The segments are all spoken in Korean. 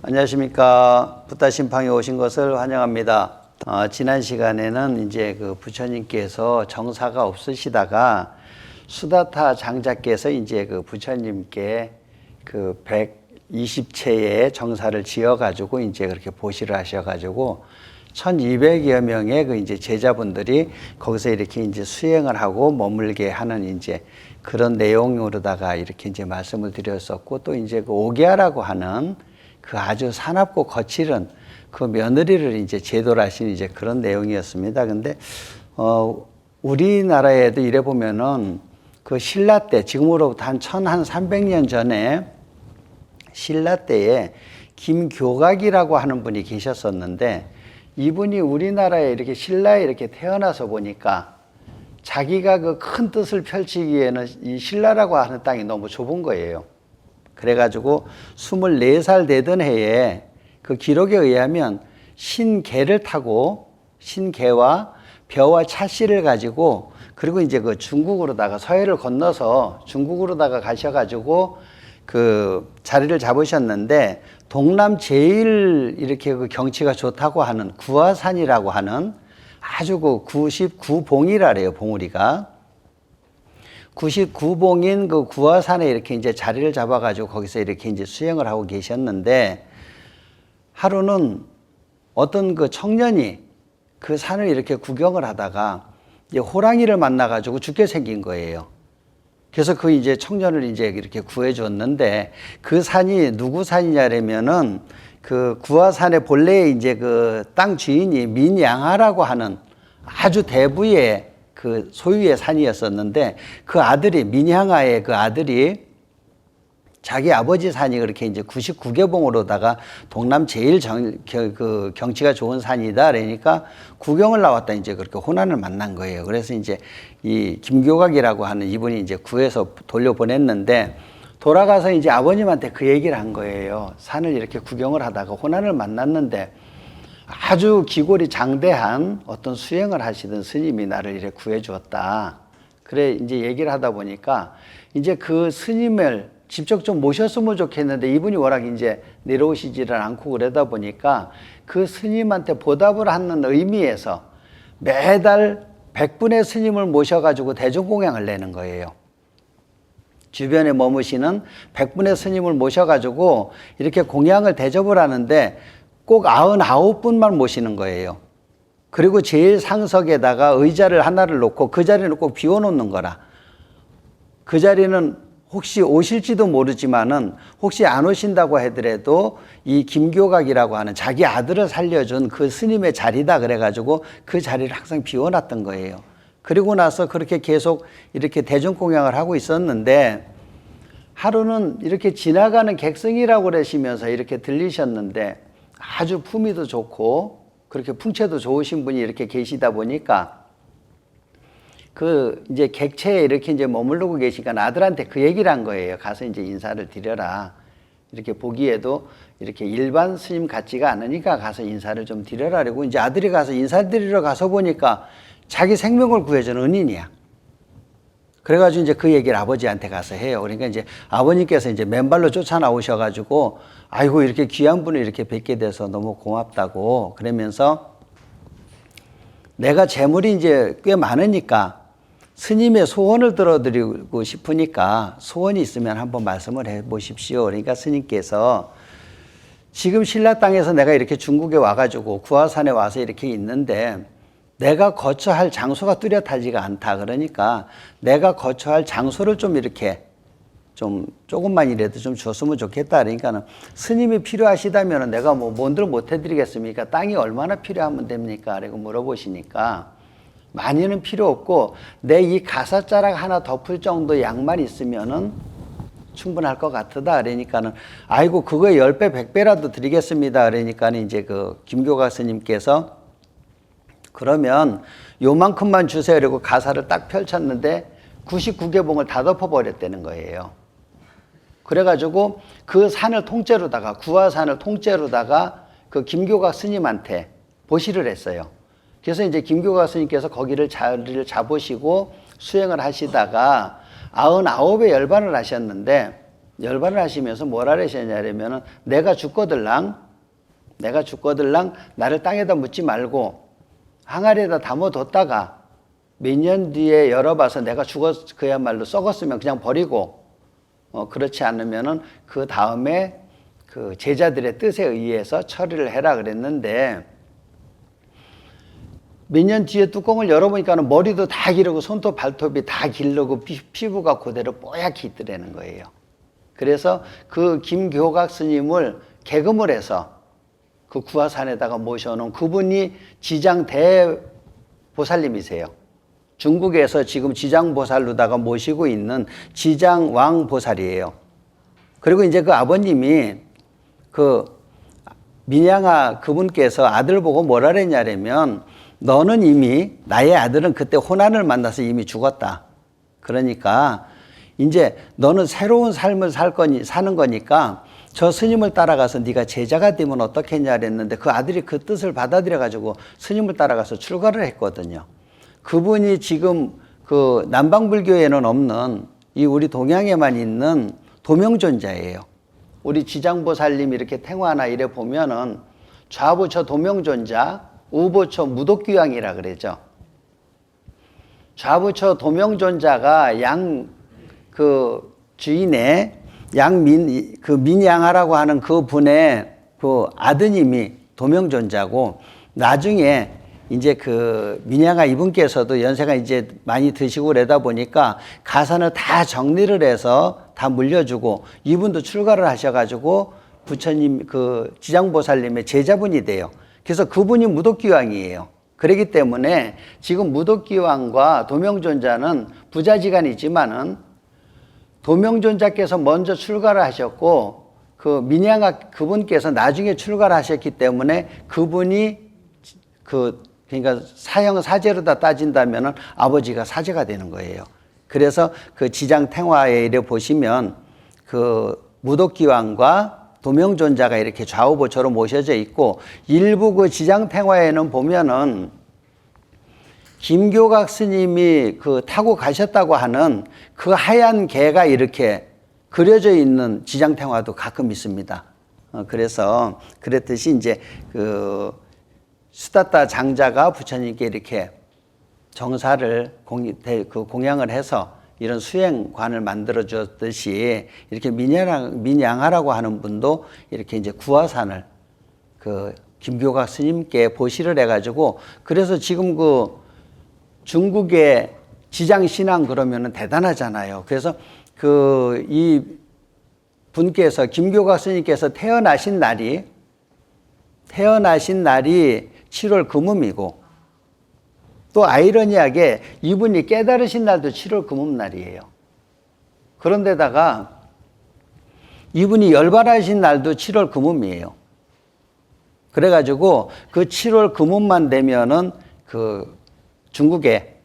안녕하십니까. 붓다심팡에 오신 것을 환영합니다. 지난 시간에는 이제 그 부처님께서 정사가 없으시다가 수다타 장자께서 이제 그 부처님께 그 120채의 정사를 지어가지고 이제 그렇게 보시를 하셔가지고 1200여 명의 그 이제 제자분들이 거기서 이렇게 이제 수행을 하고 머물게 하는 이제 그런 내용으로다가 이렇게 이제 말씀을 드렸었고, 또 이제 그 오계하라고 하는 그 아주 사납고 거칠은 그 며느리를 이제 제도를 하신 이제 그런 내용이었습니다. 근데, 우리나라에도 이래 보면은 그 신라 때, 지금으로부터 한 1300년 전에 신라 때에 김교각이라고 하는 분이 계셨었는데, 이분이 우리나라에 이렇게 신라에 이렇게 태어나서 보니까 자기가 그 큰 뜻을 펼치기에는 이 신라라고 하는 땅이 너무 좁은 거예요. 그래가지고 24살 되던 해에 그 기록에 의하면 신개를 타고 신개와 벼와 찻씨를 가지고, 그리고 이제 그 중국으로다가 서해를 건너서 중국으로다가 가셔가지고 그 자리를 잡으셨는데, 동남 제일 이렇게 그 경치가 좋다고 하는 구화산이라고 하는 아주 그 99봉이라래요, 봉우리가. 99봉인 그 구화산에 이렇게 이제 자리를 잡아가지고 거기서 이렇게 이제 수행을 하고 계셨는데, 하루는 어떤 그 청년이 그 산을 이렇게 구경을 하다가 이제 호랑이를 만나가지고 죽게 생긴 거예요. 그래서 그 이제 청년을 이제 이렇게 구해줬는데, 그 산이 누구 산이냐면은 그 구화산의 본래 이제 그 땅 주인이 민양하라고 하는 아주 대부의 그 소유의 산이었었는데, 그 아들이 민양하의 그 아들이 자기 아버지 산이 그렇게 이제 99개봉으로다가 동남 제일 그 경치가 좋은 산이다. 그러니까 구경을 나왔다 이제 그렇게 호난을 만난 거예요. 그래서 이제 이 김교각이라고 하는 이분이 이제 구해서 돌려보냈는데, 돌아가서 이제 아버님한테 그 얘기를 한 거예요. 산을 이렇게 구경을 하다가 호난을 만났는데 아주 기골이 장대한 어떤 수행을 하시던 스님이 나를 이렇게 구해 주었다. 그래 이제 얘기를 하다 보니까 이제 그 스님을 직접 좀 모셨으면 좋겠는데, 이분이 워낙 이제 내려오시지를 않고 그러다 보니까 그 스님한테 보답을 하는 의미에서 매달 100분의 스님을 모셔가지고 대중공양을 내는 거예요. 주변에 머무시는 100분의 스님을 모셔가지고 이렇게 공양을 대접을 하는데 꼭 99분만 모시는 거예요. 그리고 제일 상석에다가 의자를 하나를 놓고 그 자리는 꼭 비워놓는 거라. 그 자리는 혹시 오실지도 모르지만은 혹시 안 오신다고 하더라도 이 김교각이라고 하는 자기 아들을 살려준 그 스님의 자리다 그래가지고 그 자리를 항상 비워놨던 거예요. 그리고 나서 그렇게 계속 이렇게 대중공양을 하고 있었는데, 하루는 이렇게 지나가는 객승이라고 그러시면서 이렇게 들리셨는데, 아주 품위도 좋고 그렇게 풍채도 좋으신 분이 이렇게 계시다 보니까 그 이제 객체에 이렇게 이제 머무르고 계시니까 아들한테 그 얘기를 한 거예요. 가서 이제 인사를 드려라. 이렇게 보기에도 이렇게 일반 스님 같지가 않으니까 가서 인사를 좀 드려라. 그리고 이제 아들이 가서 인사를 드리러 가서 보니까 자기 생명을 구해준 은인이야. 그래가지고 이제 그 얘기를 아버지한테 가서 해요. 그러니까 이제 아버님께서 이제 맨발로 쫓아 나오셔가지고, 아이고 이렇게 귀한 분을 이렇게 뵙게 돼서 너무 고맙다고 그러면서, 내가 재물이 이제 꽤 많으니까 스님의 소원을 들어드리고 싶으니까 소원이 있으면 한번 말씀을 해 보십시오. 그러니까 스님께서 지금 신라 땅에서 내가 이렇게 중국에 와가지고 구화산에 와서 이렇게 있는데 내가 거처할 장소가 뚜렷하지가 않다. 그러니까 내가 거처할 장소를 좀 이렇게 좀 조금만이라도 좀 줬으면 좋겠다. 그러니까는 스님이 필요하시다면 내가 뭐 뭔들 못 해드리겠습니까? 땅이 얼마나 필요하면 됩니까? 라고 물어보시니까, 많이는 필요 없고 내 이 가사자락 하나 덮을 정도 양만 있으면은 충분할 것 같다. 그러니까는 아이고 그거에 10배 100배라도 드리겠습니다. 그러니까는 이제 그 김교각 스님께서 그러면 요만큼만 주세요. 그리고 가사를 딱 펼쳤는데 99개봉을 다 덮어버렸다는 거예요. 그래가지고 그 산을 통째로다가, 구화산을 통째로다가 그 김교각 스님한테 보시를 했어요. 그래서 이제 김교각 스님께서 거기를 자리를 잡으시고 수행을 하시다가 99에 열반을 하셨는데, 열반을 하시면서 뭐라 그러셨냐면은 내가 죽거들랑 나를 땅에다 묻지 말고 항아리에다 담아뒀다가 몇 년 뒤에 열어봐서 내가 그야말로 썩었으면 그냥 버리고 그렇지 않으면은 그 다음에 그 제자들의 뜻에 의해서 처리를 해라 그랬는데 몇 년 뒤에 뚜껑을 열어보니까는 머리도 다 기르고 손톱 발톱이 다 기르고 피부가 그대로 뽀얗게 있더라는 거예요. 그래서 그 김교각 스님을 계금을 해서 그 구화산에다가 모셔놓은 그분이 지장 대보살님이세요. 중국에서 지금 지장보살로다가 모시고 있는 지장왕보살이에요. 그리고 이제 그 아버님이 그 민양아 그분께서 아들 보고 뭐라 그랬냐면 너는 이미 나의 아들은 그때 호난을 만나서 이미 죽었다. 그러니까 이제 너는 새로운 삶을 사는 거니까 저 스님을 따라가서 네가 제자가 되면 어떻겠냐 그랬는데 그 아들이 그 뜻을 받아들여 가지고 스님을 따라가서 출가를 했거든요. 그분이 지금 그 남방불교에는 없는 이 우리 동양에만 있는 도명존자예요. 우리 지장보살님 이렇게 탱화나 이래 보면은 좌부처 도명존자, 우부처 무독귀왕이라 그러죠. 좌부처 도명존자가 그 주인의 민양하라고 하는 그 분의 그 아드님이 도명존자고 나중에 이제 그 민양하 이분께서도 연세가 이제 많이 드시고 그러다 보니까 가산을 다 정리를 해서 다 물려주고 이분도 출가를 하셔가지고 부처님 그 지장보살님의 제자분이 돼요. 그래서 그분이 무독귀왕이에요. 그렇기 때문에 지금 무독귀왕과 도명존자는 부자지간이지만은 도명존자께서 먼저 출가를 하셨고 그 민양하 그분께서 나중에 출가를 하셨기 때문에 그분이 그러니까 사형 사제로다 따진다면은 아버지가 사제가 되는 거예요. 그래서 그 지장탱화에 이래 보시면 그 무독귀왕과 도명존자가 이렇게 좌우보처로 모셔져 있고 일부 그 지장탱화에는 보면은 김교각 스님이 그 타고 가셨다고 하는 그 하얀 개가 이렇게 그려져 있는 지장탱화도 가끔 있습니다. 그래서 그랬듯이 이제 그 수다타 장자가 부처님께 이렇게 정사를 공양을 해서 이런 수행관을 만들어 줬듯이 이렇게 민양하라고 하는 분도 이렇게 이제 구화산을 그 김교각 스님께 보시를 해가지고 그래서 지금 그 중국의 지장신앙 그러면은 대단하잖아요. 그래서 그 이 분께서 김교각 스님께서 태어나신 날이 7월 금음이고 또 아이러니하게 이분이 깨달으신 날도 7월 금음날이에요. 그런데다가 이분이 열반하신 날도 7월 금음이에요. 그래가지고 그 7월 금음만 되면은 그 중국에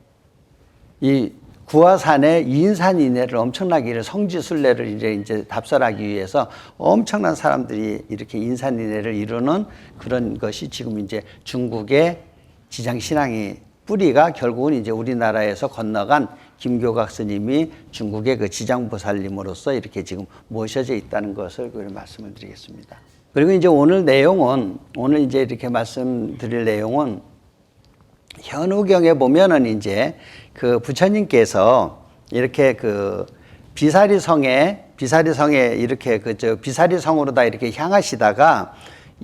이 구화산의 인산인해를 엄청나게 성지순례를 이제 답설하기 위해서 엄청난 사람들이 이렇게 인산인해를 이루는 그런 것이 지금 이제 중국의 지장신앙이 뿌리가 결국은 이제 우리나라에서 건너간 김교각 스님이 중국의 그 지장보살님으로서 이렇게 지금 모셔져 있다는 것을 말씀을 드리겠습니다. 그리고 이제 오늘 이제 이렇게 말씀드릴 내용은 현우경에 보면은 이제 그 부처님께서 이렇게 그 비사리성에 이렇게 비사리성으로다 이렇게 향하시다가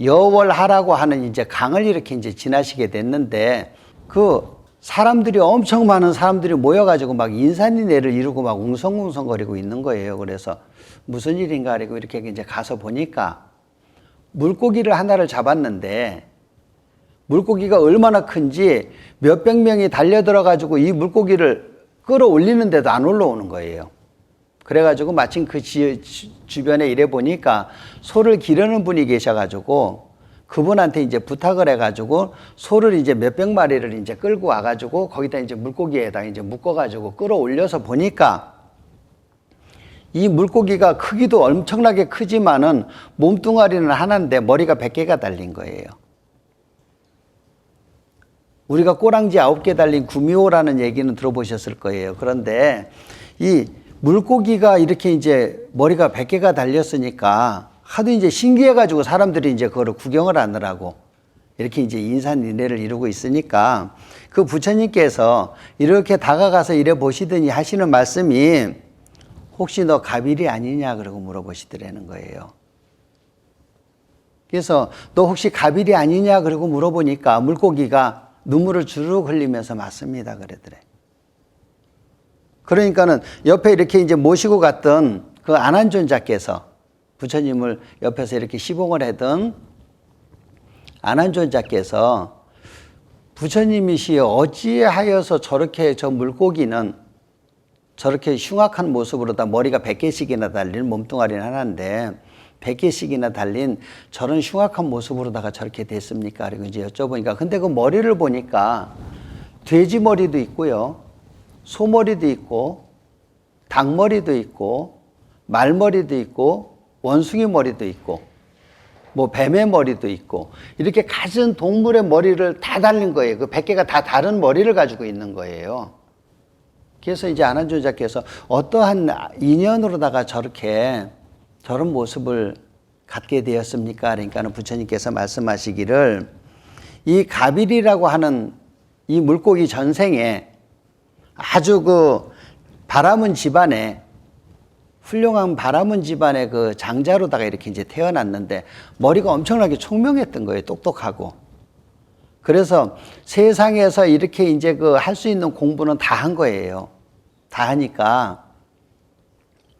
여월하라고 하는 이제 강을 이렇게 이제 지나시게 됐는데 그 사람들이 엄청 많은 사람들이 모여가지고 막 인산인해를 이루고 막 웅성웅성거리고 있는 거예요. 그래서 무슨 일인가 하고 이렇게 이제 가서 보니까 물고기를 하나를 잡았는데 물고기가 얼마나 큰지 몇백 명이 달려들어가지고 이 물고기를 끌어올리는데도 안 올라오는 거예요. 그래가지고 마침 그 주변에 이래 보니까 소를 기르는 분이 계셔가지고 그분한테 이제 부탁을 해가지고 소를 이제 몇백 마리를 이제 끌고 와가지고 거기다 이제 물고기에다 이제 묶어가지고 끌어올려서 보니까 이 물고기가 크기도 엄청나게 크지만은 몸뚱아리는 하나인데 머리가 100개가 달린 거예요. 우리가 꼬랑지 9개 달린 구미호라는 얘기는 들어보셨을 거예요. 그런데 이 물고기가 이렇게 이제 머리가 100개가 달렸으니까 하도 이제 신기해가지고 사람들이 이제 그거를 구경을 하느라고 이렇게 이제 인산인해를 이루고 있으니까 그 부처님께서 이렇게 다가가서 이래 보시더니 하시는 말씀이 혹시 너 가빌이 아니냐 그러고 물어보시더라는 거예요. 그래서 너 혹시 가빌이 아니냐 그러고 물어보니까 물고기가 눈물을 주르륵 흘리면서 맞습니다 그러더래. 그러니까는 옆에 이렇게 이제 모시고 갔던 그 안한존자께서 부처님을 옆에서 이렇게 시봉을 하던 안한존자께서 부처님이시여 어찌하여서 저렇게 저 물고기는 저렇게 흉악한 모습으로 다 머리가 100개씩이나 달린 몸뚱아리는 하나인데 100개씩이나 달린 저런 흉악한 모습으로다가 저렇게 됐습니까? 그리고 이제 여쭤보니까 근데 그 머리를 보니까 돼지 머리도 있고요. 소머리도 있고 닭머리도 있고 말머리도 있고 원숭이 머리도 있고 뭐 뱀의 머리도 있고 이렇게 갖은 동물의 머리를 다 달린 거예요. 그 100개가 다 다른 머리를 가지고 있는 거예요. 그래서 이제 안한존자께서 어떠한 인연으로다가 저런 모습을 갖게 되었습니까? 그러니까는 부처님께서 말씀하시기를 이 가빌이라고 하는 이 물고기 전생에 아주 그 바라문 집안에 훌륭한 바라문 집안의 그 장자로다가 이렇게 이제 태어났는데 머리가 엄청나게 총명했던 거예요. 똑똑하고. 그래서 세상에서 이렇게 이제 그 할 수 있는 공부는 다 한 거예요. 다 하니까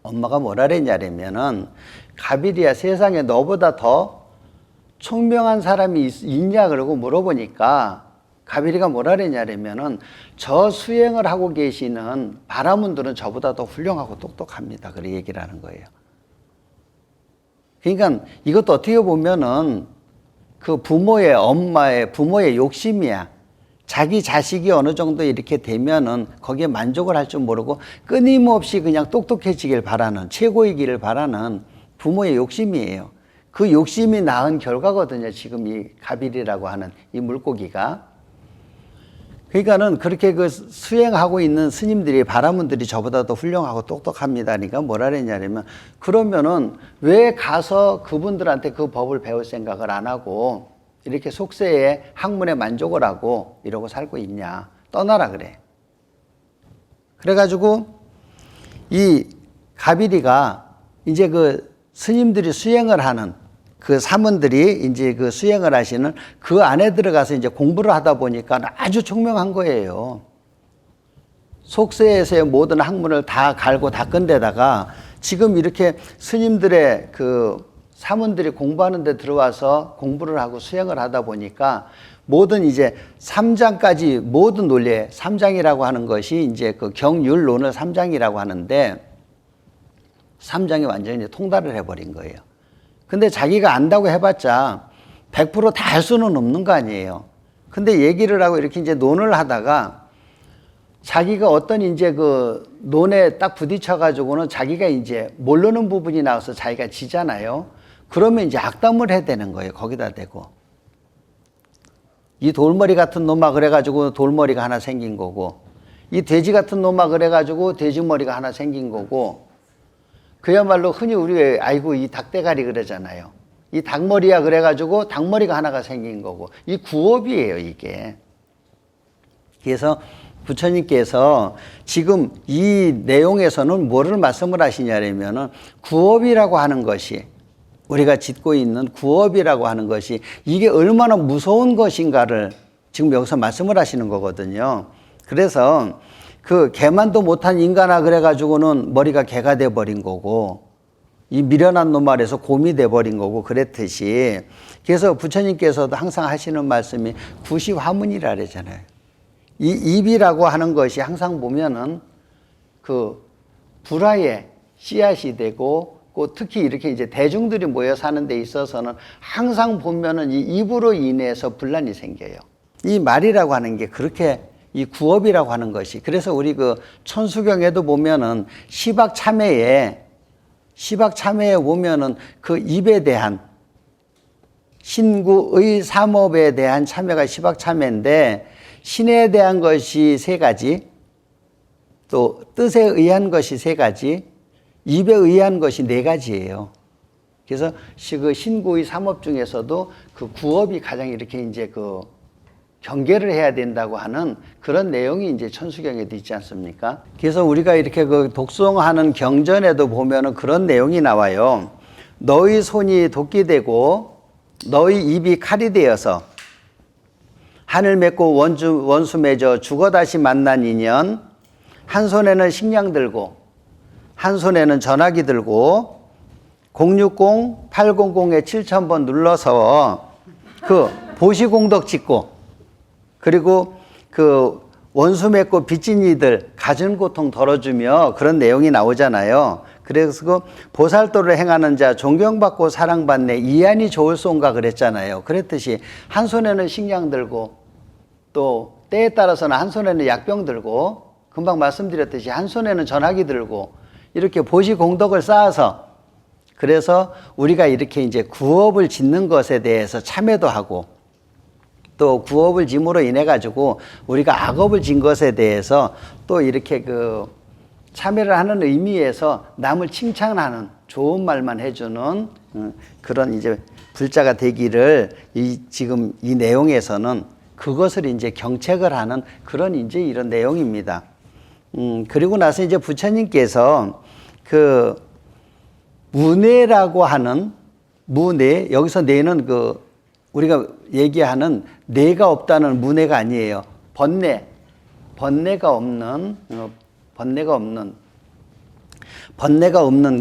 엄마가 뭐라 그랬냐면은 가빌이야 세상에 너보다 더 총명한 사람이 있냐 그러고 물어보니까 가빌이가 뭐라 그랬냐면은 저 수행을 하고 계시는 바라문들은 저보다 더 훌륭하고 똑똑합니다. 그렇게 얘기를 하는 거예요. 그러니까 이것도 어떻게 보면은 그 부모의 욕심이야. 자기 자식이 어느 정도 이렇게 되면은 거기에 만족을 할 줄 모르고 끊임없이 그냥 똑똑해지길 바라는, 최고이기를 바라는 부모의 욕심이에요. 그 욕심이 낳은 결과거든요. 지금 이 가빌이라고 하는 이 물고기가. 그러니까는 그렇게 그 수행하고 있는 스님들이 바라문들이 저보다 더 훌륭하고 똑똑합니다. 그러니까 뭐라 그랬냐면 그러면은 왜 가서 그분들한테 그 법을 배울 생각을 안 하고 이렇게 속세의 학문에 만족을 하고 이러고 살고 있냐. 떠나라 그래. 그래가지고 이 가빌이가 이제 그 스님들이 수행을 하는 그 사문들이 이제 그 수행을 하시는 그 안에 들어가서 이제 공부를 하다 보니까 아주 총명한 거예요. 속세에서의 모든 학문을 다 갈고 닦은 데다가 지금 이렇게 스님들의 그 사문들이 공부하는 데 들어와서 공부를 하고 수행을 하다 보니까 모든 이제 3장까지 모든 논리에 3장이라고 하는 것이 이제 그 경율론을 3장이라고 하는데 3장이 완전히 통달을 해버린 거예요. 근데 자기가 안다고 해봤자 100% 다 할 수는 없는 거 아니에요. 근데 얘기를 하고 이렇게 이제 논을 하다가 자기가 어떤 이제 그 논에 딱 부딪혀가지고는 자기가 이제 모르는 부분이 나와서 자기가 지잖아요. 그러면 이제 악담을 해야 되는 거예요. 거기다 대고. 이 돌머리 같은 놈아 그래가지고 돌머리가 하나 생긴 거고, 이 돼지 같은 놈아 그래가지고 돼지머리가 하나 생긴 거고, 그야말로 흔히 우리 아이고 이 닭대가리 그러잖아요. 이 닭머리야 그래가지고 닭머리가 하나가 생긴 거고 이 구업이에요 이게. 그래서 부처님께서 지금 이 내용에서는 뭐를 말씀을 하시냐면은 구업이라고 하는 것이 우리가 짓고 있는 구업이라고 하는 것이 이게 얼마나 무서운 것인가를 지금 여기서 말씀을 하시는 거거든요. 그래서 그 개만도 못한 인간아 그래가지고는 머리가 개가 돼버린 거고 이 미련한 놈 말에서 곰이 돼버린 거고 그랬듯이 그래서 부처님께서도 항상 하시는 말씀이 구시화문이라 그러잖아요. 이 입이라고 하는 것이 항상 보면은 그 불화의 씨앗이 되고 특히 이렇게 이제 대중들이 모여 사는 데 있어서는 항상 보면은 이 입으로 인해서 분란이 생겨요. 이 말이라고 하는 게 그렇게 이 구업이라고 하는 것이 그래서 우리 그 천수경에도 보면은 시박참회에 보면은 그 입에 대한 신구의 삼업에 대한 참회가 시박참회인데 신에 대한 것이 세 가지 또 뜻에 의한 것이 3가지, 입에 의한 것이 4가지예요. 그래서 그 신구의 3업 중에서도 그 구업이 가장 이렇게 이제 그 경계를 해야 된다고 하는 그런 내용이 이제 천수경에도 있지 않습니까? 그래서 우리가 이렇게 그 독송하는 경전에도 보면은 그런 내용이 나와요. 너희 손이 도끼 되고 너희 입이 칼이 되어서 하늘 맺고 원수 맺어 죽어 다시 만난 인연, 한 손에는 식량 들고 한 손에는 전화기 들고 060, 800에 7000번 눌러서 그 보시공덕 짓고 그리고 그 원수 맺고 빚진 이들 가진 고통 덜어주며 그런 내용이 나오잖아요. 그래서 그 보살도를 행하는 자 존경받고 사랑받네 이안이 좋을소인가 그랬잖아요. 그랬듯이 한 손에는 식량 들고 또 때에 따라서는 한 손에는 약병 들고 금방 말씀드렸듯이 한 손에는 전화기 들고 이렇게 보시공덕을 쌓아서 그래서 우리가 이렇게 이제 구업을 짓는 것에 대해서 참여도 하고 또 구업을 짐으로 인해 가지고 우리가 악업을 진 것에 대해서 또 이렇게 그 참여를 하는 의미에서 남을 칭찬하는 좋은 말만 해주는 그런 이제 불자가 되기를 지금 이 내용에서는 그것을 이제 경책을 하는 그런 이제 이런 내용입니다. 그리고 나서 이제 부처님께서 그 무뇌라고 하는 무뇌 여기서 뇌는 그 우리가 얘기하는 뇌가 없다는 무뇌가 아니에요. 번뇌가 없는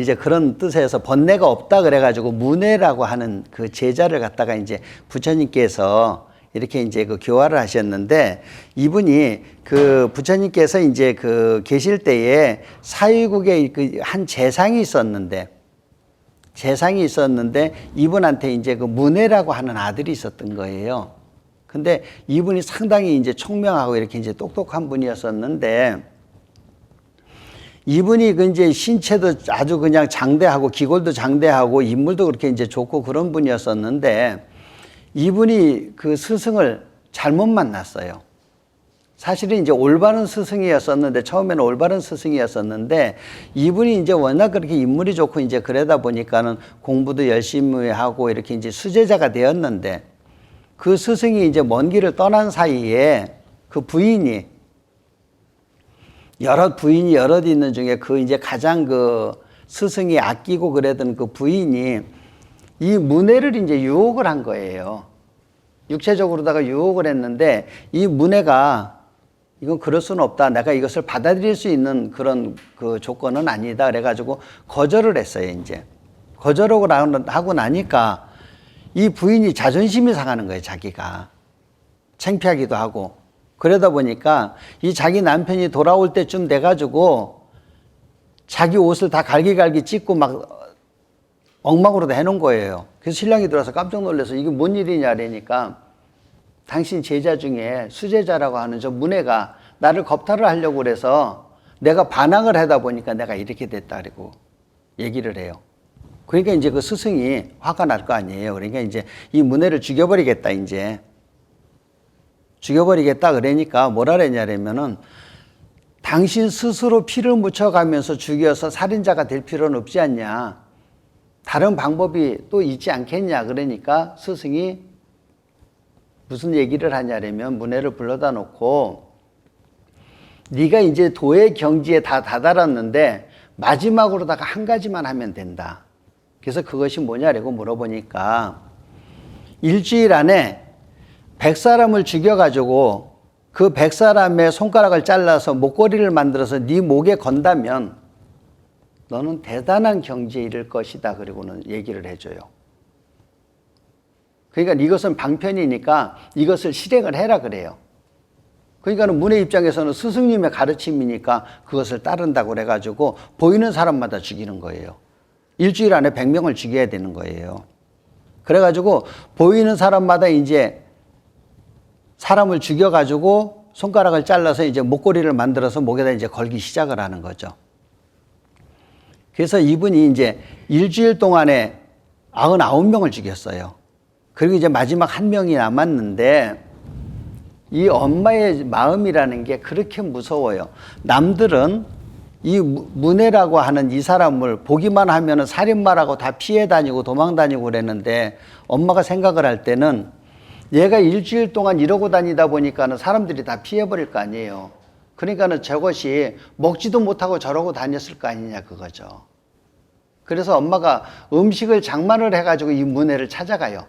이제 그런 뜻에서 번뇌가 없다 그래가지고 무뇌라고 하는 그 제자를 갖다가 이제 부처님께서 이렇게 이제 그 교화를 하셨는데 이분이 그 부처님께서 이제 그 계실 때에 사위국에 그 한 재상이 있었는데 이분한테 이제 그 문해라고 하는 아들이 있었던 거예요. 근데 이분이 상당히 이제 총명하고 이렇게 이제 똑똑한 분이었었는데 이분이 그 이제 신체도 아주 그냥 장대하고 기골도 장대하고 인물도 그렇게 이제 좋고 그런 분이었었는데 이분이 그 스승을 잘못 만났어요. 사실은 이제 올바른 스승이었었는데 처음에는 올바른 스승이었었는데 이분이 이제 워낙 그렇게 인물이 좋고 이제 그러다 보니까는 공부도 열심히 하고 이렇게 이제 수제자가 되었는데 그 스승이 이제 먼 길을 떠난 사이에 그 부인이 여럿 있는 중에 그 이제 가장 그 스승이 아끼고 그러던 그 부인이 이 문해를 이제 유혹을 한 거예요. 육체적으로다가 유혹을 했는데 이 문해가 이건 그럴 수는 없다. 내가 이것을 받아들일 수 있는 그런 그 조건은 아니다. 그래가지고 거절을 했어요, 이제. 거절을 하고 나니까 이 부인이 자존심이 상하는 거예요, 자기가. 창피하기도 하고. 그러다 보니까 이 자기 남편이 돌아올 때쯤 돼가지고 자기 옷을 다 갈기갈기 찢고 막 엉망으로 다 해놓은 거예요. 그래서 신랑이 들어와서 깜짝 놀라서 이게 뭔 일이냐 그러니까 당신 제자 중에 수제자라고 하는 저 문해가 나를 겁탈을 하려고 그래서 내가 반항을 하다 보니까 내가 이렇게 됐다 그러고 얘기를 해요. 그러니까 이제 그 스승이 화가 날 거 아니에요. 그러니까 이제 이 문해를 죽여버리겠다 이제. 죽여버리겠다 그러니까 뭐라 그랬냐면은 당신 스스로 피를 묻혀가면서 죽여서 살인자가 될 필요는 없지 않냐. 다른 방법이 또 있지 않겠냐. 그러니까 스승이 무슨 얘기를 하냐면 문해를 불러다 놓고 네가 이제 도의 경지에 다 다다랐는데 마지막으로다가 한 가지만 하면 된다. 그래서 그것이 뭐냐라고 물어보니까 일주일 안에 100사람을 죽여가지고 그 100사람의 손가락을 잘라서 목걸이를 만들어서 네 목에 건다면 너는 대단한 경지에 이를 것이다. 그리고는 얘기를 해줘요. 그러니까 이것은 방편이니까 이것을 실행을 해라 그래요. 그러니까는 문의 입장에서는 스승님의 가르침이니까 그것을 따른다고 그래가지고 보이는 사람마다 죽이는 거예요. 일주일 안에 100명을 죽여야 되는 거예요. 그래가지고 보이는 사람마다 이제 사람을 죽여가지고 손가락을 잘라서 이제 목걸이를 만들어서 목에다 이제 걸기 시작을 하는 거죠. 그래서 이분이 이제 일주일 동안에 99명을 죽였어요. 그리고 이제 마지막 한 명이 남았는데 이 엄마의 마음이라는 게 그렇게 무서워요. 남들은 이 문혜라고 하는 이 사람을 보기만 하면은 살인마라고 다 피해 다니고 도망 다니고 그랬는데, 엄마가 생각을 할 때는 얘가 일주일 동안 이러고 다니다 보니까는 사람들이 다 피해버릴 거 아니에요. 그러니까는 저것이 먹지도 못하고 저러고 다녔을 거 아니냐 그거죠. 그래서 엄마가 음식을 장만을 해가지고 이 문혜를 찾아가요.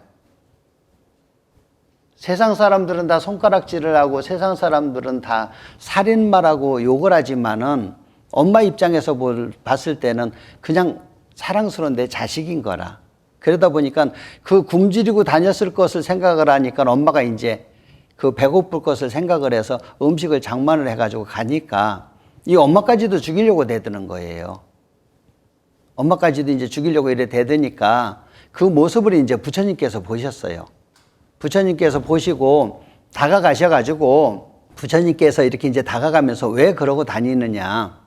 세상 사람들은 다 손가락질을 하고 세상 사람들은 다 살인마라고 욕을 하지만은 엄마 입장에서 봤을 때는 그냥 사랑스러운 내 자식인 거라. 그러다 보니까 그 굶주리고 다녔을 것을 생각을 하니까 엄마가 이제 그 배고플 것을 생각을 해서 음식을 장만을 해가지고 가니까 이 엄마까지도 죽이려고 대드는 거예요. 엄마까지도 이제 죽이려고 이래 대드니까 그 모습을 이제 부처님께서 보셨어요. 부처님께서 보시고 다가가셔가지고 부처님께서 이렇게 이제 다가가면서 왜 그러고 다니느냐,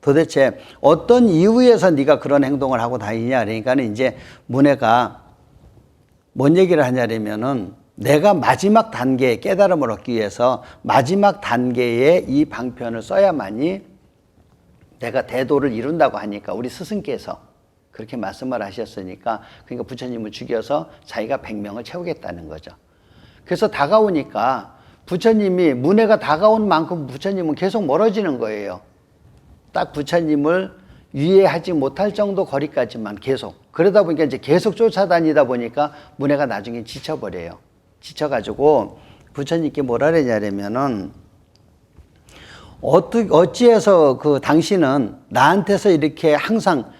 도대체 어떤 이유에서 네가 그런 행동을 하고 다니냐. 그러니까는 이제 문혜가 뭔 얘기를 하냐면은 내가 마지막 단계의 깨달음을 얻기 위해서 마지막 단계의 이 방편을 써야만이 내가 대도를 이룬다고 하니까 우리 스승께서 그렇게 말씀을 하셨으니까, 그러니까 부처님을 죽여서 자기가 100명을 채우겠다는 거죠. 그래서 다가오니까 부처님이, 문혜가 다가온 만큼 부처님은 계속 멀어지는 거예요. 딱 부처님을 위해하지 못할 정도 거리까지만 계속. 그러다 보니까 이제 계속 쫓아다니다 보니까 문혜가 나중에 지쳐버려요. 지쳐가지고 부처님께 뭐라 그러냐면은 어찌해서 그 당신은 나한테서 이렇게 항상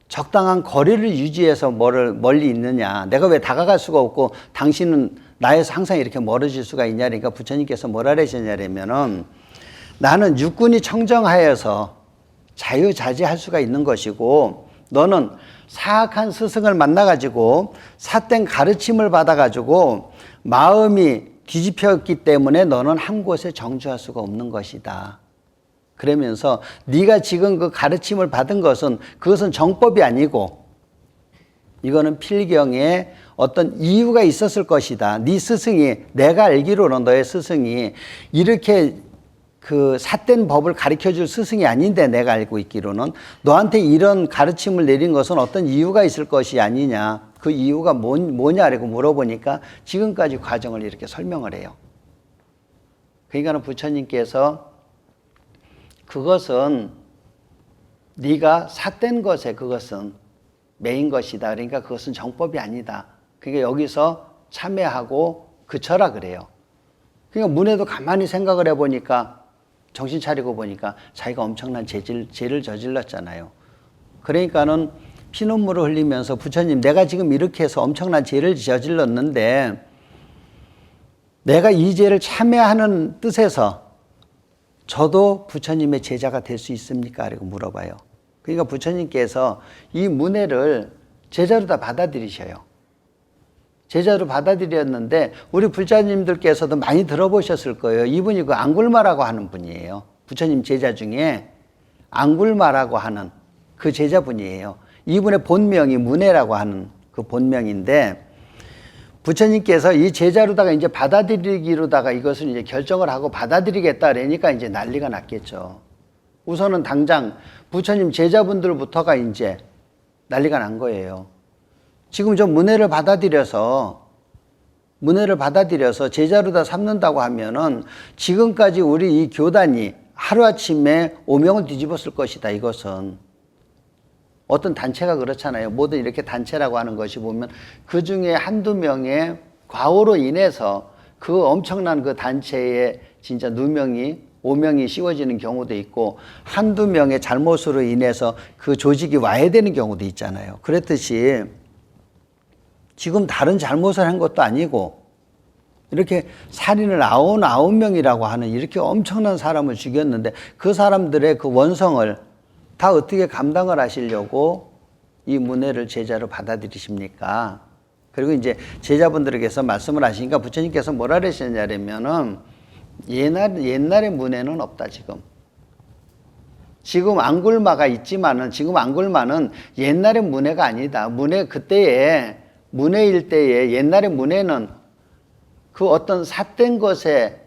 적당한 거리를 유지해서 멀리 있느냐. 내가 왜 다가갈 수가 없고 당신은 나에서 항상 이렇게 멀어질 수가 있냐. 그러니까 부처님께서 뭐라 그러셨냐면은 나는 육군이 청정하여서 자유자재할 수가 있는 것이고, 너는 사악한 스승을 만나가지고 삿된 가르침을 받아가지고 마음이 뒤집혔기 때문에 너는 한 곳에 정주할 수가 없는 것이다. 그러면서 네가 지금 그 가르침을 받은 것은 그것은 정법이 아니고 이거는 필경에 어떤 이유가 있었을 것이다. 네 스승이, 내가 알기로는 너의 스승이 이렇게 그 삿된 법을 가르쳐 줄 스승이 아닌데, 내가 알고 있기로는 너한테 이런 가르침을 내린 것은 어떤 이유가 있을 것이 아니냐. 그 이유가 뭐냐라고 물어보니까 지금까지 과정을 이렇게 설명을 해요. 그러니까 부처님께서 그것은 네가 삿된 것에 그것은 매인 것이다. 그러니까 그것은 정법이 아니다. 그러니까 여기서 참회하고 그쳐라 그래요. 그러니까 문혜도 가만히 생각을 해보니까, 정신 차리고 보니까 자기가 엄청난 죄를 저질렀잖아요. 그러니까는 피눈물을 흘리면서 부처님, 내가 지금 이렇게 해서 엄청난 죄를 저질렀는데 내가 이 죄를 참회하는 뜻에서 저도 부처님의 제자가 될 수 있습니까? 라고 물어봐요. 그러니까 부처님께서 이 문혜를 제자로 다 받아들이셔요. 제자로 받아들였는데 우리 불자님들께서도 많이 들어보셨을 거예요. 이분이 그 앙굴마라고 하는 분이에요. 부처님 제자 중에 앙굴마라고 하는 그 제자분이에요. 이분의 본명이 문혜라고 하는 그 본명인데, 부처님께서 이 제자로다가 이제 받아들이기로다가 이것을 이제 결정을 하고 받아들이겠다 그러니까 이제 난리가 났겠죠. 우선은 당장 부처님 제자분들부터가 이제 난리가 난 거예요. 지금 저 문혜를 받아들여서 제자로다 삼는다고 하면은 지금까지 우리 이 교단이 하루아침에 오명을 뒤집었을 것이다. 이것은 어떤 단체가 그렇잖아요. 모든 이렇게 단체라고 하는 것이 보면 그 중에 한두 명의 과오로 인해서 그 엄청난 그 단체에 진짜 누명이, 오명이 씌워지는 경우도 있고, 한두 명의 잘못으로 인해서 그 조직이 와해되는 경우도 있잖아요. 그랬듯이 지금 다른 잘못을 한 것도 아니고 이렇게 살인을 99명이라고 하는 이렇게 엄청난 사람을 죽였는데 그 사람들의 그 원성을 다 어떻게 감당을 하시려고 이 문혜를 제자로 받아들이십니까? 그리고 이제 제자분들에게서 말씀을 하시니까 부처님께서 뭐라 그러셨냐면은 옛날의 문혜는 없다. 지금 앙굴마가 있지만은 지금 앙굴마는 옛날의 문혜가 아니다. 문혜일 때에 옛날의 문혜는 그 어떤 삿된 것에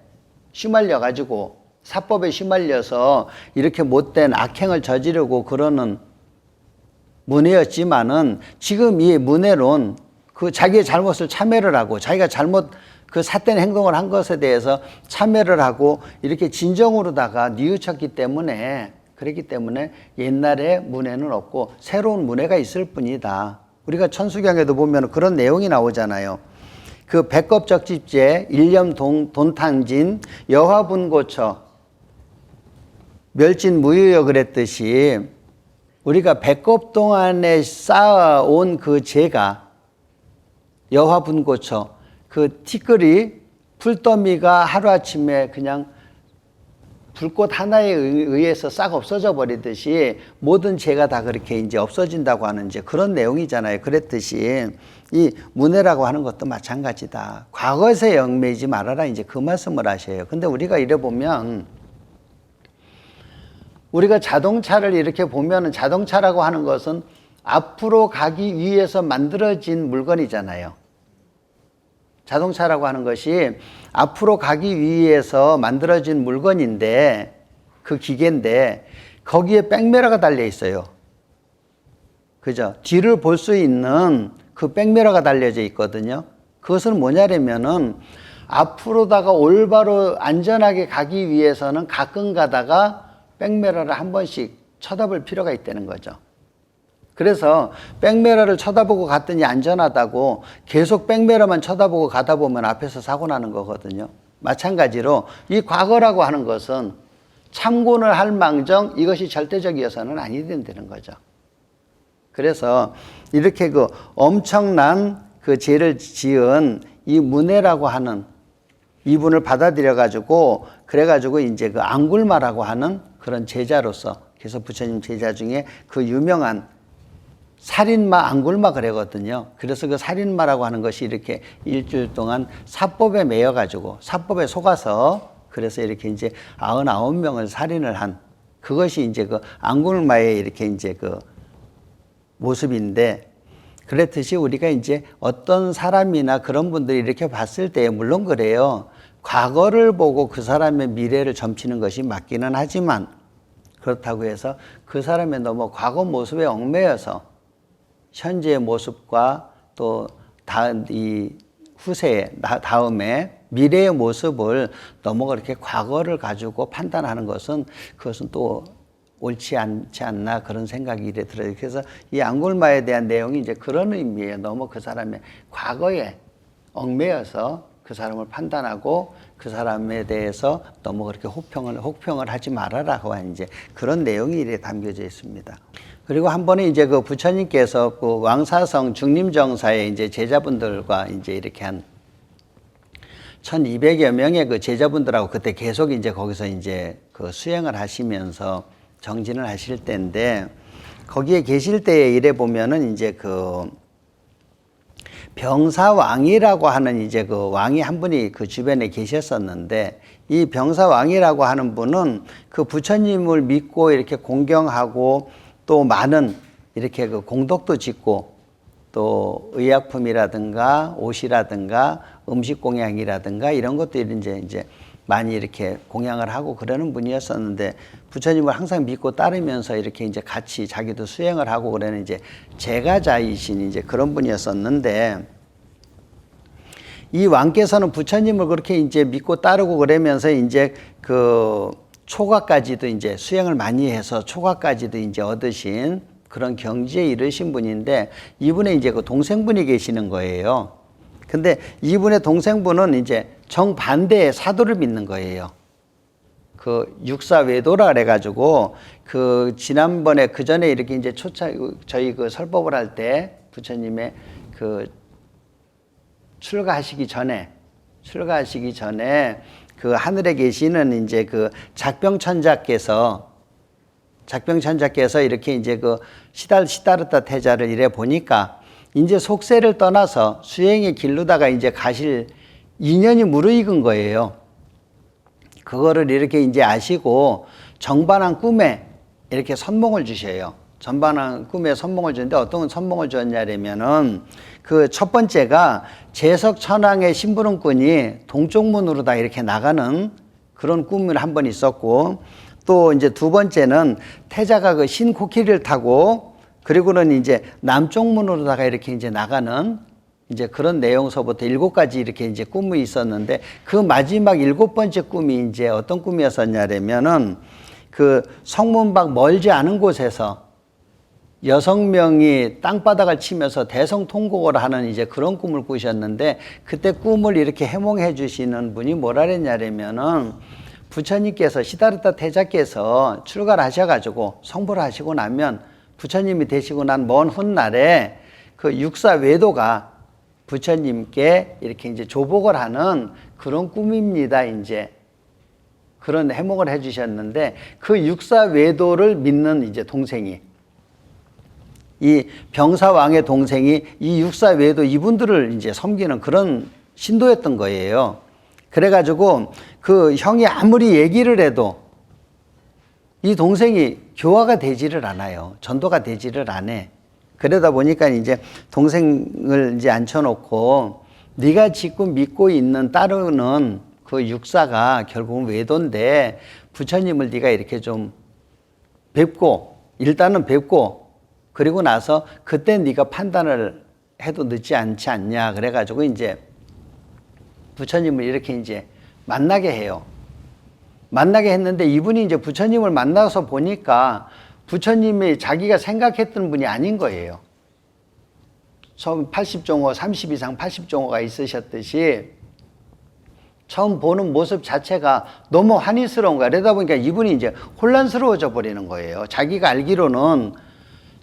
휘말려 가지고 사법에 휘말려서 이렇게 못된 악행을 저지르고 그러는 문해였지만은 지금 이 문해론 그 자기의 잘못을 참회를 하고 자기가 잘못 그 삿된 행동을 한 것에 대해서 참회를 하고 이렇게 진정으로다가 뉘우쳤기 때문에 그렇기 때문에 옛날에 문해는 없고 새로운 문해가 있을 뿐이다. 우리가 천수경에도 보면 그런 내용이 나오잖아요. 그 백겁적집제 일념 돈탕진 여화분고처 멸진 무유여 그랬듯이 우리가 백겁 동안에 쌓아온 그 죄가 여화분고처 그 티끌이 풀더미가 하루아침에 그냥 불꽃 하나에 의해서 싹 없어져 버리듯이 모든 죄가 다 그렇게 이제 없어진다고 하는 이제 그런 내용이잖아요. 그랬듯이 이 문해라고 하는 것도 마찬가지다. 과거에서 얽매이지 말아라 이제 그 말씀을 하셔요. 근데 우리가 이래 보면 우리가 자동차를 이렇게 보면은 자동차라고 하는 것은 앞으로 가기 위해서 만들어진 물건이잖아요. 자동차라고 하는 것이 앞으로 가기 위해서 만들어진 물건인데 그 기계인데 거기에 백미러가 달려 있어요. 그죠? 뒤를 볼 수 있는 그 백미러가 달려져 있거든요. 그것은 뭐냐면은 앞으로다가 올바로 안전하게 가기 위해서는 가끔 가다가 백미러를 한 번씩 쳐다볼 필요가 있다는 거죠. 그래서 백미러를 쳐다보고 갔더니 안전하다고 계속 백미러만 쳐다보고 가다 보면 앞에서 사고 나는 거거든요. 마찬가지로 이 과거라고 하는 것은 참고는 할 망정 이것이 절대적이어서는 아니 된다는 거죠. 그래서 이렇게 그 엄청난 그 죄를 지은 이 문해라고 하는 이분을 받아들여 가지고 그래 가지고 이제 그 앙굴마라고 하는 그런 제자로서 그래서 부처님 제자 중에 그 유명한 살인마 앙굴마 그러거든요. 그래서 그 살인마라고 하는 것이 이렇게 일주일 동안 사법에 매여 가지고 사법에 속아서 그래서 이렇게 이제 99명을 살인을 한 그것이 이제 그 앙굴마의 이렇게 이제 그 모습인데 그렇듯이 우리가 이제 어떤 사람이나 그런 분들이 이렇게 봤을 때 물론 그래요. 과거를 보고 그 사람의 미래를 점치는 것이 맞기는 하지만 그렇다고 해서 그 사람의 너무 과거 모습에 얽매여서 현재의 모습과 또 이 후세의 다음에 미래의 모습을 너무 그렇게 과거를 가지고 판단하는 것은 그것은 또 옳지 않지 않나 그런 생각이 이래 들어요. 그래서 이 앙굴마에 대한 내용이 이제 그런 의미예요. 너무 그 사람의 과거에 얽매여서 그 사람을 판단하고 그 사람에 대해서 너무 그렇게 혹평을 하지 말아라고 하는 이제 그런 내용이 이래 담겨져 있습니다. 그리고 한 번에 이제 그 부처님께서 그 왕사성 중림정사에 이제 제자분들과 이제 이렇게 한 1200여 명의 그 제자분들하고 그때 계속 이제 거기서 이제 그 수행을 하시면서 정진을 하실 때인데 거기에 계실 때에 이래 보면은 이제 그 병사왕이라고 하는 이제 그 왕이 한 분이 그 주변에 계셨었는데 이 병사왕이라고 하는 분은 그 부처님을 믿고 이렇게 공경하고 또 많은 이렇게 그 공덕도 짓고 또 의약품이라든가 옷이라든가 음식 공양이라든가 이런 것도 이제 많이 이렇게 공양을 하고 그러는 분이었었는데 부처님을 항상 믿고 따르면서 이렇게 이제 같이 자기도 수행을 하고 그러는 이제 제가자이신 이제 그런 분이었었는데 이 왕께서는 부처님을 그렇게 이제 믿고 따르고 그러면서 이제 그 초가까지도 이제 수행을 많이 해서 초가까지도 이제 얻으신 그런 경지에 이르신 분인데 이분의 이제 그 동생분이 계시는 거예요. 근데 이분의 동생분은 이제 정반대의 사도를 믿는 거예요. 그 육사외도라 그래가지고 그 지난번에 그 전에 이렇게 이제 저희 그 설법을 할 때 부처님의 그 출가하시기 전에 그 하늘에 계시는 이제 그 작병천자께서 이렇게 이제 그 시다르타 태자를 이래 보니까 이제 속세를 떠나서 수행의 길로다가 이제 가실 인연이 무르익은 거예요. 그거를 이렇게 이제 아시고 정반한 꿈에 이렇게 선몽을 주셔요. 전반한 꿈에 선몽을 주는데 어떤 선몽을 주었냐면은 그 첫 번째가 재석천왕의 심부름꾼이 동쪽 문으로 다 이렇게 나가는 그런 꿈을 한 번 있었고, 또 이제 두 번째는 태자가 그 신코끼리를 타고 그리고는 이제 남쪽 문으로다가 이렇게 이제 나가는 이제 그런 내용서부터 7가지 이렇게 이제 꿈이 있었는데, 그 마지막 7번째 꿈이 이제 어떤 꿈이었었냐면은 그 성문 밖 멀지 않은 곳에서 6명이 땅바닥을 치면서 대성통곡을 하는 이제 그런 꿈을 꾸셨는데, 그때 꿈을 이렇게 해몽해 주시는 분이 뭐라 그랬냐면은 부처님께서 시다르타 태자께서 출가를 하셔가지고 성불을 하시고 나면 부처님이 되시고 난 먼 훗날에 그 육사 외도가 부처님께 이렇게 이제 조복을 하는 그런 꿈입니다. 이제 그런 해몽을 해 주셨는데, 그 육사 외도를 믿는 이제 동생이, 이 병사왕의 동생이 이 육사 외도 이분들을 이제 섬기는 그런 신도였던 거예요. 그래가지고 그 형이 아무리 얘기를 해도 이 동생이 교화가 되지를 않아요. 전도가 되지를 않아. 그러다 보니까 이제 동생을 이제 앉혀놓고, 네가 지금 믿고 있는 따르는 그 육사가 결국은 외도인데 부처님을 네가 이렇게 좀 뵙고, 일단은 뵙고 그리고 나서 그때 네가 판단을 해도 늦지 않지 않냐. 그래가지고 이제 부처님을 이렇게 이제 만나게 해요. 만나게 했는데 이분이 이제 부처님을 만나서 보니까 부처님이 자기가 생각했던 분이 아닌 거예요. 처음 80종호, 30 이상 80종호가 있으셨듯이 처음 보는 모습 자체가 너무 환희스러운 거야. 그러다 보니까 이분이 이제 혼란스러워져 버리는 거예요. 자기가 알기로는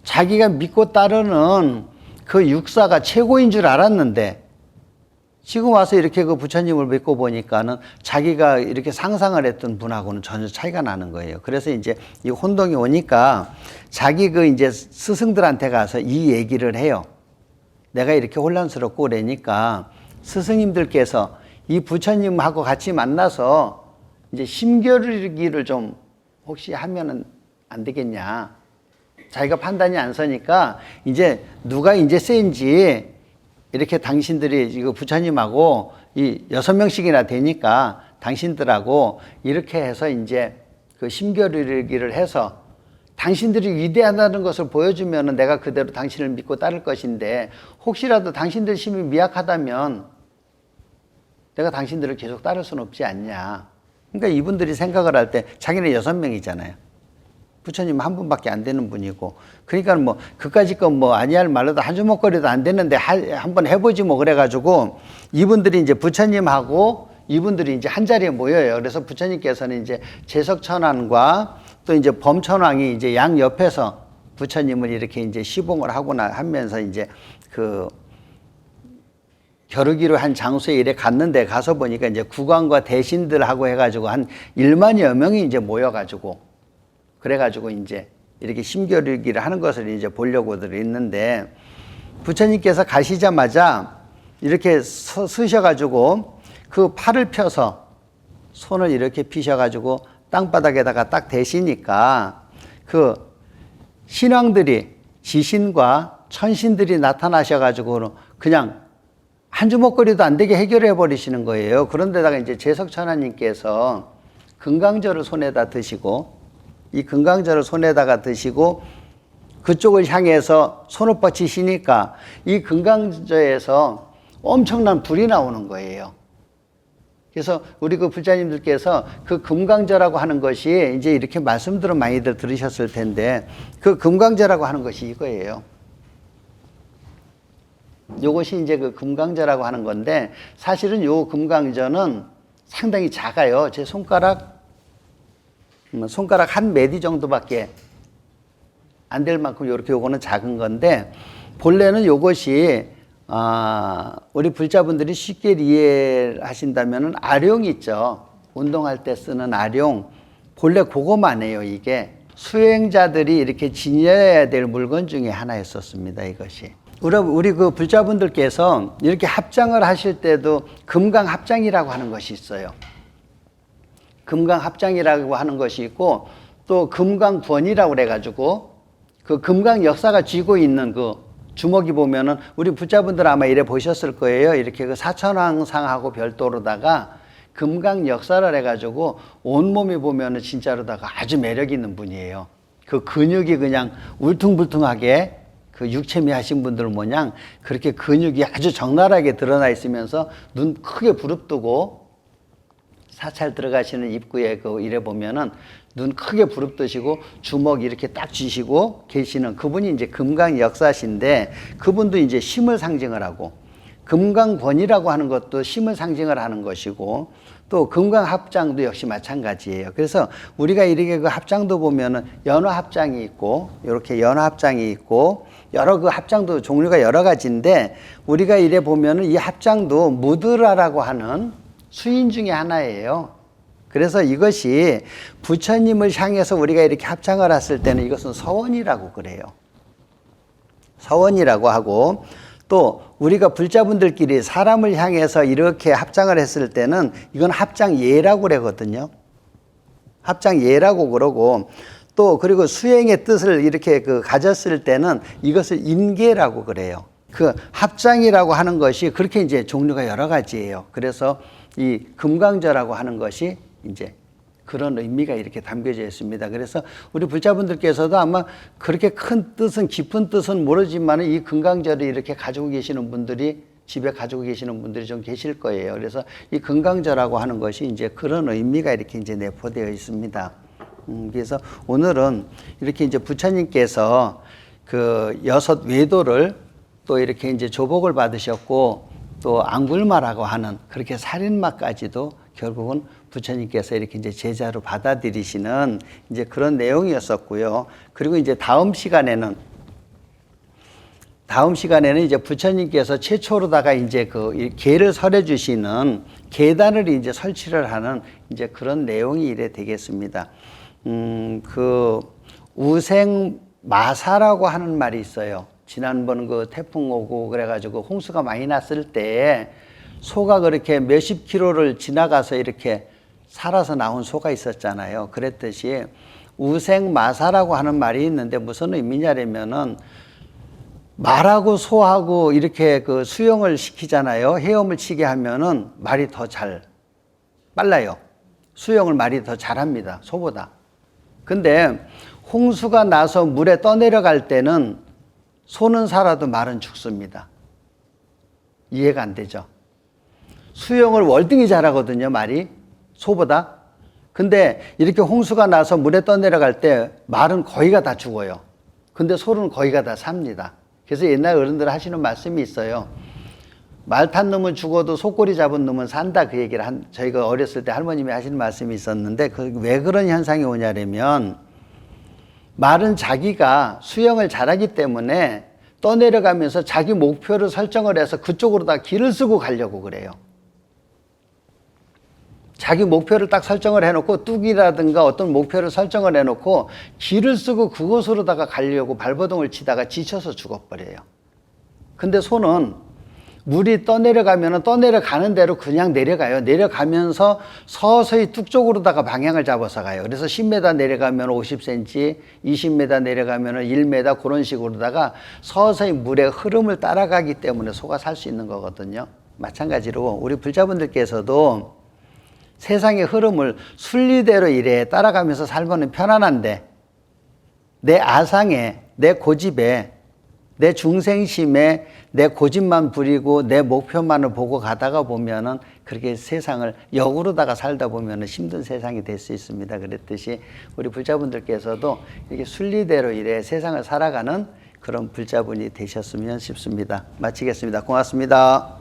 자기가 믿고 따르는 그 육사가 최고인 줄 알았는데, 지금 와서 이렇게 그 부처님을 믿고 보니까는 자기가 이렇게 상상을 했던 분하고는 전혀 차이가 나는 거예요. 그래서 이제 이 혼동이 오니까 자기 그 이제 스승들한테 가서 이 얘기를 해요. 내가 이렇게 혼란스럽고 그러니까 스승님들께서 이 부처님하고 같이 만나서 이제 심겨루기를 좀 혹시 하면은 안 되겠냐. 자기가 판단이 안 서니까 이제 누가 이제 센지 이렇게 당신들이 이거 부처님하고 이 6명씩이나 되니까 당신들하고 이렇게 해서 이제 그 심겨루기를 해서 당신들이 위대하다는 것을 보여주면은 내가 그대로 당신을 믿고 따를 것인데, 혹시라도 당신들 심이 미약하다면 내가 당신들을 계속 따를 수는 없지 않냐. 그러니까 이분들이 생각을 할 때 자기는 6명이잖아요. 부처님 한 분밖에 안 되는 분이고, 그러니까 뭐 그까짓 건 뭐 아니할 말로도 한 주먹거리도 안 되는데 한번 해보지 뭐. 그래가지고 이분들이 이제 부처님하고 이분들이 이제 한 자리에 모여요. 그래서 부처님께서는 이제 제석천왕과 또 이제 범천왕이 이제 양 옆에서 부처님을 이렇게 이제 시봉을 하거나 하면서 이제 그 겨루기로 한 장소에 이래 갔는데, 가서 보니까 이제 국왕과 대신들하고 해가지고 한 1만여 명이 이제 모여가지고, 그래가지고 이제 이렇게 심겨루기를 하는 것을 이제 보려고들 있는데, 부처님께서 가시자마자 이렇게 서셔가지고 그 팔을 펴서 손을 이렇게 피셔가지고 땅바닥에다가 딱 대시니까 그 신왕들이, 지신과 천신들이 나타나셔가지고 그냥 한 주먹거리도 안 되게 해결해 버리시는 거예요. 그런데다가 이제 제석천하님께서 금강저를 손에다 드시고, 이 금강저를 손에다가 드시고 그쪽을 향해서 손을 뻗치시니까 이 금강저에서 엄청난 불이 나오는 거예요. 그래서 우리 그 불자님들께서 그 금강저라고 하는 것이 이제 이렇게 말씀들은 많이들 들으셨을 텐데, 그 금강저라고 하는 것이 이거예요. 요것이 이제 그 금강저라고 하는 건데, 사실은 요 금강저는 상당히 작아요. 제 손가락 한 메디 정도밖에 안 될 만큼 요렇게 요거는 작은 건데, 본래는 요것이 우리 불자분들이 쉽게 이해하신다면은 아룡 있죠. 운동할 때 쓰는 아룡. 본래 그거만 해요. 이게 수행자들이 이렇게 지녀야 될 물건 중에 하나였었습니다. 이것이. 우리 그 불자분들께서 이렇게 합장을 하실 때도 금강합장이라고 하는 것이 있어요. 금강합장이라고 하는 것이 있고, 또 금강권이라고 그래가지고 그 금강 역사가 쥐고 있는 그 주먹이 보면은 우리 불자분들 아마 이래 보셨을 거예요. 이렇게 그 사천왕상하고 별도로다가 금강 역사를 해가지고 온몸이 보면은 진짜로다가 아주 매력 있는 분이에요. 그 근육이 그냥 울퉁불퉁하게 그 육체미 하신 분들 모양 그렇게 근육이 아주 적나라하게 드러나 있으면서 눈 크게 부릅뜨고 사찰 들어가시는 입구에 그 이래 보면은 눈 크게 부릅뜨시고 주먹 이렇게 딱 쥐시고 계시는 그분이 이제 금강 역사신데, 그분도 이제 힘을 상징을 하고, 금강권이라고 하는 것도 힘을 상징을 하는 것이고, 또 금강합장도 역시 마찬가지예요. 그래서 우리가 이렇게 그 합장도 보면은 연화합장이 있고, 이렇게 연화합장이 있고, 여러 그 합장도 종류가 여러 가지인데, 우리가 이래 보면은 이 합장도 무드라라고 하는 수인 중에 하나예요. 그래서 이것이 부처님을 향해서 우리가 이렇게 합장을 했을 때는 이것은 서원이라고 그래요. 서원이라고 하고, 또 우리가 불자분들끼리 사람을 향해서 이렇게 합장을 했을 때는 이건 합장예라고 그러거든요. 합장예라고 그러고, 또 그리고 수행의 뜻을 이렇게 그 가졌을 때는 이것을 인계라고 그래요. 그 합장이라고 하는 것이 그렇게 이제 종류가 여러 가지예요. 그래서 이 금강절하고 하는 것이 이제 그런 의미가 이렇게 담겨져 있습니다. 그래서 우리 불자분들께서도 아마 그렇게 큰 뜻은, 깊은 뜻은 모르지만 이 금강절을 이렇게 가지고 계시는 분들이, 집에 가지고 계시는 분들이 좀 계실 거예요. 그래서 이 금강절하고 하는 것이 이제 그런 의미가 이렇게 이제 내포되어 있습니다. 그래서 오늘은 이렇게 이제 부처님께서 그 6 외도를 또 이렇게 이제 조복을 받으셨고, 또 앙굴마라고 하는 그렇게 살인마까지도 결국은 부처님께서 이렇게 이제 제자로 받아들이시는 이제 그런 내용이었었고요. 그리고 이제 다음 시간에는 이제 부처님께서 최초로다가 이제 그 계를 설해 주시는 계단을 이제 설치를 하는 이제 그런 내용이 이래 되겠습니다. 그 우생마사라고 하는 말이 있어요. 지난번 그 태풍 오고 그래가지고 홍수가 많이 났을 때 소가 그렇게 몇십 킬로를 지나가서 이렇게 살아서 나온 소가 있었잖아요. 그랬듯이 우생마사라고 하는 말이 있는데 무슨 의미냐면은 말하고 소하고 이렇게 그 수영을 시키잖아요. 헤엄을 치게 하면은 말이 더 잘 빨라요. 수영을 말이 더 잘합니다. 소보다. 근데 홍수가 나서 물에 떠내려갈 때는 소는 살아도 말은 죽습니다. 이해가 안 되죠? 수영을 월등히 잘하거든요, 말이. 소보다. 근데 이렇게 홍수가 나서 물에 떠내려갈 때 말은 거의 다 죽어요. 근데 소는 거의 다 삽니다. 그래서 옛날 어른들 하시는 말씀이 있어요. 말 탄 놈은 죽어도 소꼬리 잡은 놈은 산다, 그 얘기를 저희가 어렸을 때 할머님이 하시는 말씀이 있었는데, 왜 그런 현상이 오냐면 말은 자기가 수영을 잘하기 때문에 떠내려가면서 자기 목표를 설정을 해서 그쪽으로 다 길을 쓰고 가려고 그래요. 자기 목표를 딱 설정을 해놓고 뚝이라든가 어떤 목표를 설정을 해놓고 길을 쓰고 그곳으로다가 가려고 발버둥을 치다가 지쳐서 죽어버려요. 근데 소는 물이 떠내려가면 떠내려가는 대로 그냥 내려가요. 내려가면서 서서히 뚝 쪽으로다가 방향을 잡아서 가요. 그래서 10m 내려가면 50cm, 20m 내려가면 1m 그런 식으로다가 서서히 물의 흐름을 따라가기 때문에 소가 살 수 있는 거거든요. 마찬가지로 우리 불자분들께서도 세상의 흐름을 순리대로 이래 따라가면서 살면 편안한데, 내 아상에, 내 고집에, 내 중생심에 내 고집만 부리고 내 목표만을 보고 가다가 보면은 그렇게 세상을 역으로다가 살다 보면은 힘든 세상이 될 수 있습니다. 그랬듯이 우리 불자분들께서도 이렇게 순리대로 이래 세상을 살아가는 그런 불자분이 되셨으면 싶습니다. 마치겠습니다. 고맙습니다.